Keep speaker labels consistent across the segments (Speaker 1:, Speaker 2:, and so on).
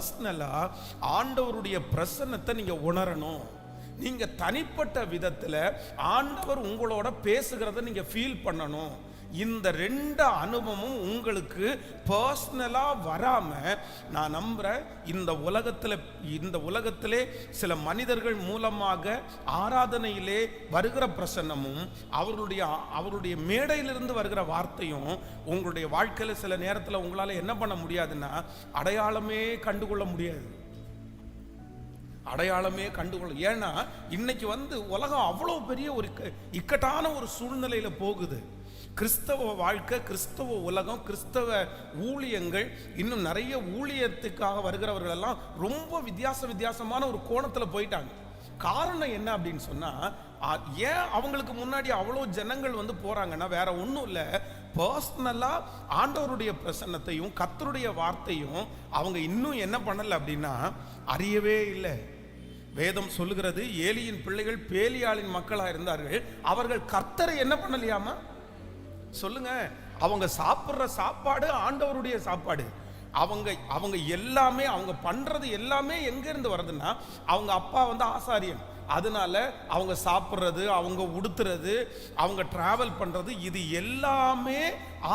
Speaker 1: பர்சனலா ஆண்டவருடைய பிரசன்னத்தை நீங்க உணரணும். நீங்க தனிப்பட்ட விதத்துல ஆண்டவர் உங்களோட பேசுகிறத நீங்க ஃபீல் பண்ணணும். இந்த ரெண்டு அனுபவமும் உங்களுக்கு பர்சனலா வராம, நான் நம்புறேன் இந்த உலகத்திலே சில மனிதர்கள் மூலமாக ஆராதனையிலே வருகிற பிரசன்னமும் அவருடைய மேடையிலிருந்து வருகிற வார்த்தையும் உங்களுடைய வாழ்க்கையில சில நேரத்தில் உங்களால என்ன பண்ண முடியாதுன்னா அடையாளமே கண்டுகொள்ள முடியாது. ஏன்னா இன்னைக்கு உலகம் அவ்வளவு பெரிய ஒரு இக்கட்டான ஒரு சூழ்நிலையில போகுது. கிறிஸ்தவ வாழ்க்கை, கிறிஸ்தவ உலகம், கிறிஸ்தவ ஊழியங்கள், இன்னும் நிறைய ஊழியத்துக்காக வருகிறவர்கள் எல்லாம் ரொம்ப வித்தியாசமான ஒரு கோணத்துல போயிட்டாங்க. காரணம் என்ன அப்படின்னு சொன்னா, ஏன் அவங்களுக்கு முன்னாடி அவ்வளோ ஜனங்கள் போறாங்கன்னா வேற ஒன்றும் இல்லை, பர்சனலா ஆண்டவருடைய பிரசன்னத்தையும் கர்த்தருடைய வார்த்தையும் அவங்க இன்னும் என்ன பண்ணல அப்படின்னா அறியவே இல்லை. வேதம் சொல்லுகிறது, ஏலியின் பிள்ளைகள் பேலியாளின் மக்களா இருந்தார்கள், அவர்கள் கர்த்தரை என்ன பண்ணலையாமா சொல்லுங்க. அவங்க சாப்பிட்ற சாப்பாடு ஆண்டவருடைய சாப்பாடு. அவங்க எல்லாமே அவங்க பண்றது எல்லாமே எங்க இருந்து வருதுன்னா, அவங்க அப்பா ஆசாரியன். அதனால அவங்க சாப்பிட்றது, அவங்க உடுத்துறது, அவங்க டிராவல் பண்றது, இது எல்லாமே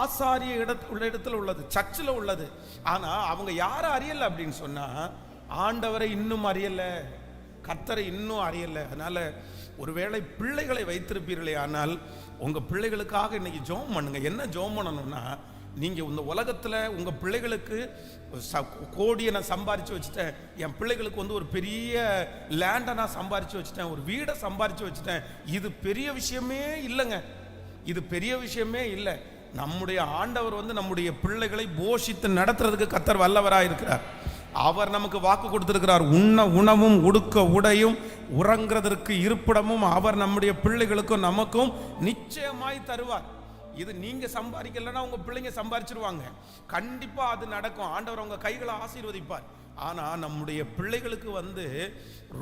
Speaker 1: ஆசாரிய இடத்துல உள்ளது, சர்ச்சில் உள்ளது. ஆனா அவங்க யாரை அறியல அப்படின்னு சொன்னா, ஆண்டவரை இன்னும் அறியல, கர்த்தரை இன்னும் அறியல. அதனால ஒருவேளை பிள்ளைகளை வைத்திருப்பீர்களே, ஆனால் உங்க பிள்ளைகளுக்காக இன்னைக்கு ஜெபம் பண்ணுங்க. என்ன ஜெபம் பண்ணணும்னா, நீங்க இந்த உலகத்துல உங்க பிள்ளைகளுக்கு கோடியை நான் சம்பாரிச்சு வச்சுட்டேன், என் பிள்ளைகளுக்கு ஒரு பெரிய லேண்டை நான் சம்பாரிச்சு வச்சுட்டேன், ஒரு வீடை சம்பாரிச்சு வச்சுட்டேன், இது பெரிய விஷயமே இல்லைங்க. இது பெரிய விஷயமே இல்லை. நம்முடைய ஆண்டவர் நம்முடைய பிள்ளைகளை போஷித்து நடத்துறதுக்கு கர்த்தர் வல்லவராக இருக்கிறார். அவர் நமக்கு வாக்கு கொடுத்திருக்கிறார், உண்ண உணவும் உடுக்க உடையும் உறங்குறதற்கு இருப்பிடமும் அவர் நம்முடைய பிள்ளைகளுக்கும் நமக்கும் நிச்சயமாய் தருவார். இது நீங்க சம்பாதிக்கலன்னா உங்க பிள்ளைங்க சம்பாதிச்சிருவாங்க, கண்டிப்பா அது நடக்கும். ஆண்டவர் உங்க கைகளை ஆசீர்வதிப்பார். ஆனா நம்முடைய பிள்ளைகளுக்கு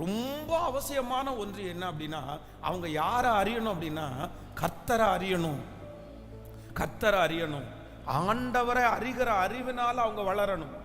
Speaker 1: ரொம்ப அவசியமான ஒன்று என்ன அப்படின்னா, அவங்க யாரை அறியணும் அப்படின்னா கர்த்தரை அறியணும். ஆண்டவரை அறிகிற அறிவினால அவங்க வளரணும்.